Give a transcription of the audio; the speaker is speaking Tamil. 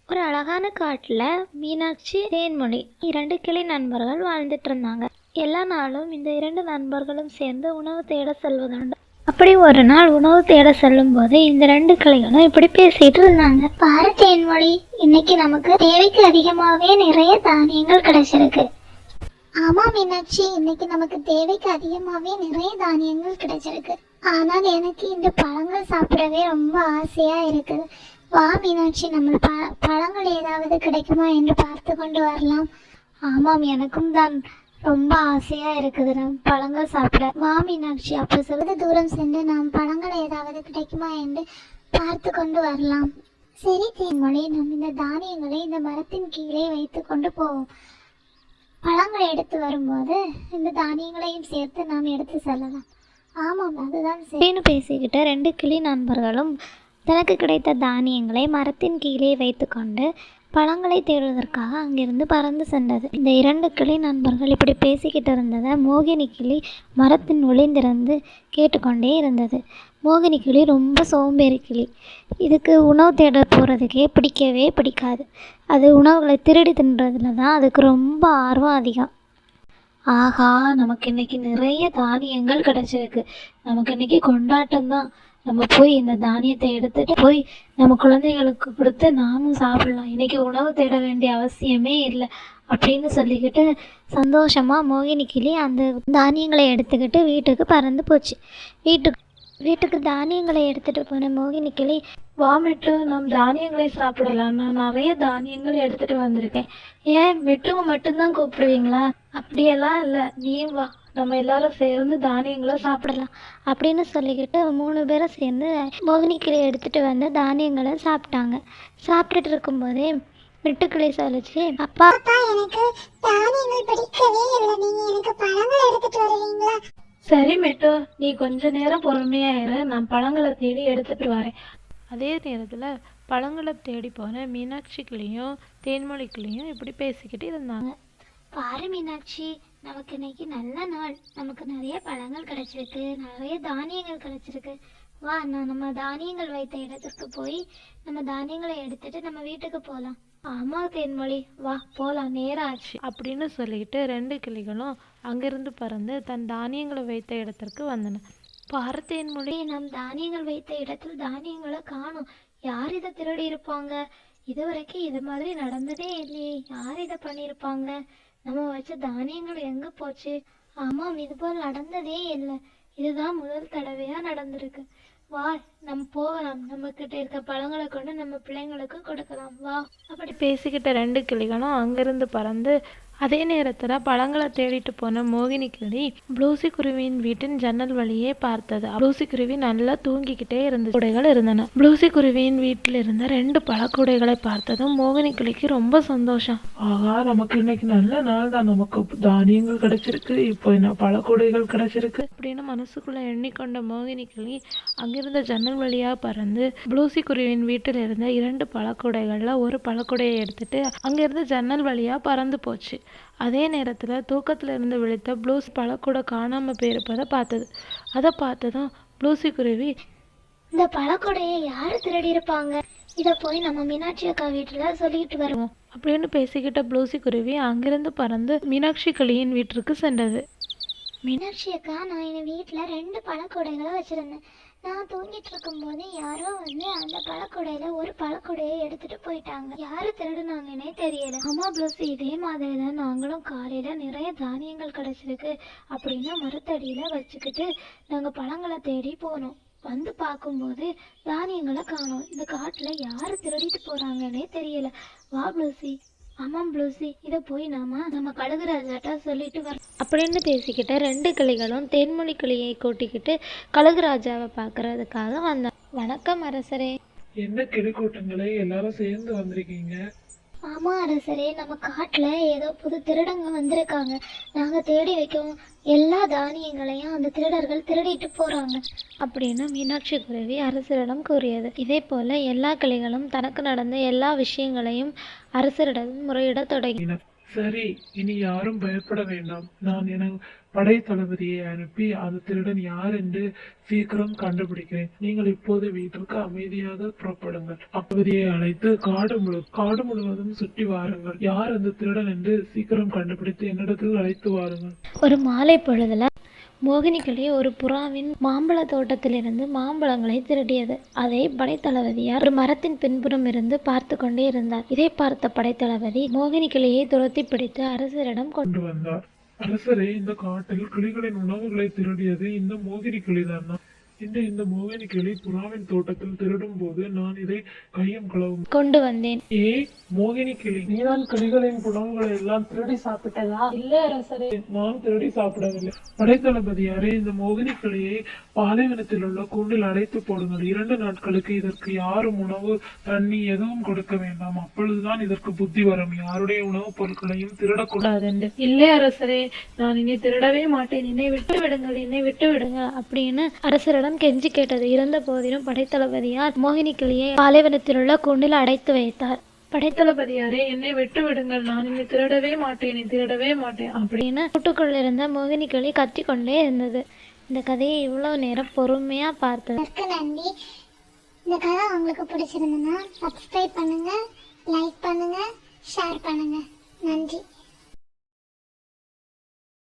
ஒரு அழகான காட்டில் மீனாட்சி, தேன்மொழி 2 கிளை நண்பர்கள் வாழ்ந்துட்டு இருந்தாங்க. எல்லா நாளும் இந்த 2 நண்பர்களும் சேர்ந்து உணவு தேட செல்வதுண்டு. அப்படி ஒரு நாள் உணவு தேட செல்லும் போது இந்த 2 கிளைகளும் இப்படி பேசிட்டு இருந்தாங்க. பாரு தேன்மொழி, இன்னைக்கு நமக்கு தேவைக்கு அதிகமாகவே நிறைய தானியங்கள் கிடைச்சிருக்கு. ஆமா மீனாட்சி, இன்னைக்கு நமக்கு தேவைக்கு அதிகமாவே நிறைய தானியங்கள் கிடைச்சிருக்கு. ஆனால் எனக்கு இந்த பழங்கள் சாப்பிடவே ரொம்ப ஆசையா இருக்குது. வா மீனாட்சி, நம்ம பழங்கள் ஏதாவது கிடைக்குமா என்று பார்த்து கொண்டு வரலாம். ஆமாம், எனக்கும் தான் ரொம்ப ஆசையா இருக்குது நம் பழங்கள் சாப்பிட. வா மீனாட்சி, அப்போ சிறிது தூரம் சென்று நாம் பழங்கள் ஏதாவது கிடைக்குமா என்று பார்த்து கொண்டு வரலாம். சரி தேன்மொழி, நாம் இந்த தானியங்களை இந்த மரத்தின் கீழே வைத்து கொண்டு போவோம். பழங்களை எடுத்து வரும்போது இந்த தானியங்களையும் சேர்த்து நாம் எடுத்து செல்லலாம். ஆமாம், அதுதான் சரின்னு பேசிக்கிட்ட 2 கிளி நண்பர்களும் தனக்கு கிடைத்த தானியங்களை மரத்தின் கீழே வைத்து கொண்டு பழங்களை தேடுவதற்காக அங்கிருந்து பறந்து சென்றது. இந்த 2 கிளி நண்பர்கள் இப்படி பேசிக்கிட்டு இருந்ததை மோகினி கிளி மரத்தின் ஒளிந்திருந்து கேட்டுக்கொண்டே இருந்தது. மோகினி கிளி ரொம்ப சோம்பேறி கிளி. இதுக்கு உணவு தேட போகிறதுக்கே பிடிக்கவே பிடிக்காது. அது உணவுகளை திருடி தின்றதுல தான் அதுக்கு ரொம்ப ஆர்வம் அதிகம். ஆஹா, நமக்கு இன்னைக்கு நிறைய தானியங்கள் கிடைச்சிருக்கு, நமக்கு இன்னைக்கு கொண்டாட்டம் தான். நம்ம போய் இந்த தானியத்தை எடுத்துட்டு போய் நம்ம குழந்தைகளுக்கு கொடுத்து நாமும் சாப்பிடலாம். இன்னைக்கு உணவு தேட வேண்டிய அவசியமே இல்லை அப்படின்னு சொல்லிக்கிட்டு சந்தோஷமா மோகினி கிளி அந்த தானியங்களை எடுத்துக்கிட்டு வீட்டுக்கு பறந்து போச்சு. வீட்டுக்கு தானியங்களை எடுத்துட்டு போன மோகினி கிளி, வாமிட்டு நம் தானியங்களை சாப்பிடலாம், நான் நிறைய தானியங்கள் எடுத்துட்டு வந்திருக்கேன். ஏன் மிட்டுவை மட்டும்தான் கூப்பிடுவீங்களா? அப்படியெல்லாம் இல்லை, நீ வா, நம்ம எல்லாரும் சேர்ந்து தானியங்களை சாப்பிடலாம் அப்படின்னு சொல்லிக்கிட்டு 3 பேரும் சேர்ந்து மோகினி கிளி எடுத்துட்டு வந்து தானியங்களை சாப்பிட்டாங்க. சாப்பிட்டுட்டு இருக்கும்போதே மிட்டுக்கிளி சொல்லிச்சு, அப்பா, எனக்கு தானியங்கள் பிடிக்கவே இல்லை, நீங்க எனக்கு பழங்கள் எடுத்துட்டு வருவீங்களா? சரி மிட்டு, நீ கொஞ்ச நேரம் பொறுமையா இரு, நான் பழங்களை தேடி எடுத்துட்டு வரேன். அதே நேரத்தில் பழங்களை தேடி போன மீனாட்சி கிளியும் தேன்மொழி கிளியும் இப்படி பேசிக்கிட்டு இருந்தாங்க. பாரு மீனாட்சி, நமக்கு இன்னைக்கு நல்ல நாள், நமக்கு நிறைய பழங்கள் கிடைச்சிருக்கு, நிறைய தானியங்கள் கிடைச்சிருக்கு. வா, நம்ம தானியங்கள் வைத்த இடத்துக்கு போய் நம்ம தானியங்களை எடுத்துட்டு நம்ம வீட்டுக்கு போகலாம். ஆமா தேன்மொழி, வா போகலாம், நேரம் ஆச்சு அப்படின்னு சொல்லிட்டு 2 கிளிகளும் அங்கிருந்து பறந்து தன் தானியங்களை வைத்த இடத்திற்கு வந்தன. பாரு தேன்மொழி, நம் தானியங்கள் வைத்த இடத்தில் தானியங்களை காணோம். யார் இதை திருடி இருப்பாங்க? இதுவரைக்கும் இது மாதிரி நடந்ததே இல்லையே. யார் இதை பண்ணியிருப்பாங்க? நம்ம வச்ச தானியங்கள் எங்க போச்சு? ஆமாம், இது போல் நடந்ததே இல்லை. இதுதான் முதல் தடவையா நடந்திருக்கு. வா, நம்ம போகலாம், நம்ம கிட்ட இருக்க பழங்களை கொண்டு நம்ம பிள்ளைங்களுக்கு கொடுக்கலாம். வா. அப்படி பேசிக்கிட்ட 2 கிளிகளும் அங்கிருந்து பறந்து அதே நேரத்துல பழங்களை தேடிட்டு போன மோகினி கிளி ப்ளூசி குருவியின் வீட்டின் ஜன்னல் வழியே பார்த்தது. ப்ளூசி குருவி நல்லா தூங்கிக்கிட்டே இருந்த கூடைகள் இருந்தன. ப்ளூசி குருவியின் வீட்டில் இருந்த 2 பழக்கூடைகளை பார்த்ததும் மோகினி கிளிக்கு ரொம்ப சந்தோஷம். ஆகா, நமக்கு இன்னைக்கு நல்ல நாள் தான், நமக்கு தானியங்கள் கிடைச்சிருக்கு, இப்போ என்ன பழக்கூடைகள் கிடைச்சிருக்கு அப்படின்னு மனசுக்குள்ள எண்ணிக்கொண்ட மோகினி கிளி அங்கிருந்த ஜன்னல் வழியா பறந்து ப்ளூசி குருவியின் வீட்டில் இருந்த 2 பழக்கூடைகள்ல ஒரு பழக்கூடையை எடுத்துட்டு அங்கிருந்து ஜன்னல் வழியா பறந்து போச்சு. அதே நேரத்துல தூக்கத்துல இருந்து விழித்த ப்ளூஸ் பழக்கூடை காணாம போயிருப்பதை பார்த்தது. அதை பார்த்ததும் ப்ளூசி குருவி, இந்த பழக்கூடையை யாரு திருடி இருப்பாங்க? இதை போய் நம்ம மீனாட்சி அக்கா வீட்டுல சொல்லிட்டு வருவோம் அப்படின்னு பேசிக்கிட்ட ப்ளூசி குருவி அங்கிருந்து பறந்து மீனாட்சி கிளியின் வீட்டிற்கு சென்றது. மீனாட்சி அக்கா, நான் என் வீட்டில் 2 பழக்கூடைகளை வச்சிருந்தேன். நான் தூங்கிட்டு இருக்கும் போது யாரோ வந்து அந்த பழக்கூடையில ஒரு பழக்கூடையை எடுத்துட்டு போயிட்டாங்க. யாரு திருடுனாங்கன்னே தெரியல. ஆமா ப்ளூசி, இதே மாதிரி தான் நாங்களும் காலையில நிறைய தானியங்கள் கிடைச்சிருக்கு அப்படின்னு மரத்தடியில வச்சுக்கிட்டு நாங்க பழங்களை தேடி போனோம். வந்து பார்க்கும்போது தானியங்களை காணோம். இந்த காட்டுல யாரு திருடிட்டு போறாங்கன்னே தெரியல. வா ப்ளூசி. ஆமாம் ப்ளூசி, இதை போய் நம்ம கழுகு ராஜாட்ட சொல்லிட்டு வரோம் அப்படின்னு பேசிக்கிட்ட 2 கிளிகளும் தேன்மொழி கிளியை கூட்டிக்கிட்டு கழுகு ராஜாவை பார்க்கறதுக்காக வந்தோம். வணக்கம் அரசரே. என்ன கிளி கூட்டங்களே, எல்லாரும் சேர்ந்து வந்திருக்கீங்க? ஆமா அரசரே, நம்ம காட்டுல ஏதோ புது திருடங்க வந்திருக்காங்க. நாங்க தேடி வைக்கவும் எல்லா தானியங்களையும் அந்த திருடர்கள் திருடிட்டு போறாங்க அப்படின்னு மீனாட்சி குருவி அரசரிடம் கூறியது. இதே போல எல்லா கிளிகளும் தனக்கு நடந்த எல்லா விஷயங்களையும் அரசரிடம் முறையிட தொடங்கி. சரி, இனி யாரும் பயப்பட வேண்டாம். நான் படை தளபதியை அனுப்பி அந்த திருடன் யார் என்று சீக்கிரம் கண்டுபிடிக்கிறேன். நீங்கள் இப்போது வீட்டிற்கு அமைதியாக புறப்படுங்கள். அப்பதியை அழைத்து காடு முழுவதும் சுற்றி வாருங்கள். யார் அந்த திருடன் என்று சீக்கிரம் கண்டுபிடித்து என்னிடத்தில் அழைத்து வாருங்கள். ஒரு மாலை பொழுதுல மோகினிக்கிளி ஒரு புறாவின் மாம்பழ தோட்டத்திலிருந்து மாம்பழங்களை திருடியது. அதை படைத்தளபதியார் ஒரு மரத்தின் பின்புறம் இருந்து பார்த்து கொண்டே இருந்தார். இதை பார்த்த படைத்தளபதி மோகினிக்கிளியை துரத்தி பிடித்து அரசரிடம் கொண்டு வந்தார். அரசரே, இந்த காட்டில் கிளிகளின் உணவுகளை திருடியது இந்த மோகினி கிளிதான். இந்த மோகினி கிளி புறாவின் தோட்டத்தில் திருடும் போது நான் இதை கையும் களவும் கொண்டு வந்தேன். மோகினி கிளி, நீதான் கிளிகளின் உணவுகளை எல்லாம் திருடி சாப்பிட்டதா? இல்ல அரசரே, நான் திருடி சாப்பிடவில்லை. படைத்தளபதியாரே, இந்த மோகினி கிளியை பாலைவனத்தில் உள்ள கூண்டில் அடைத்து போடுங்கள். 2 நாட்களுக்கு இதற்கு யாரும் உணவு தண்ணி எதுவும் கொடுக்க வேண்டாம். அப்பொழுதுதான் இதற்கு புத்தி வரும். யாருடைய உணவுப் பொருட்களையும் திருடக்கூடாது என்று. இல்லை அரசரே, நான் இனி திருடவே மாட்டேன். என்னை விட்டு விடுங்கள், என்னை விட்டு விடுங்கள் அப்படின்னு அரசரிடம் கெஞ்சி கேட்டது. இருந்த போதிலும் படைத்தளபதியார் மோகினி கிளியை பாலைவனத்தில் உள்ள கூண்டில் அடைத்து வைத்தார். படைத்தளபதியாரே, என்னை விட்டு விடுங்கள். நான் இனி திருடவே மாட்டேன் அப்படின்னு கூட்டுக்குள்ள இருந்த மோகினி கிளி கத்தி கொண்டே இருந்தது. இந்த கதையை இவ்வளவு நேரம் பொறுமையா பார்த்தது நன்றி. இந்த கதை உங்களுக்கு பிடிச்சிருந்ததுன்னா சப்ஸ்கிரைப் பண்ணுங்க, லைக் பண்ணுங்க, ஷேர் பண்ணுங்க. நன்றி.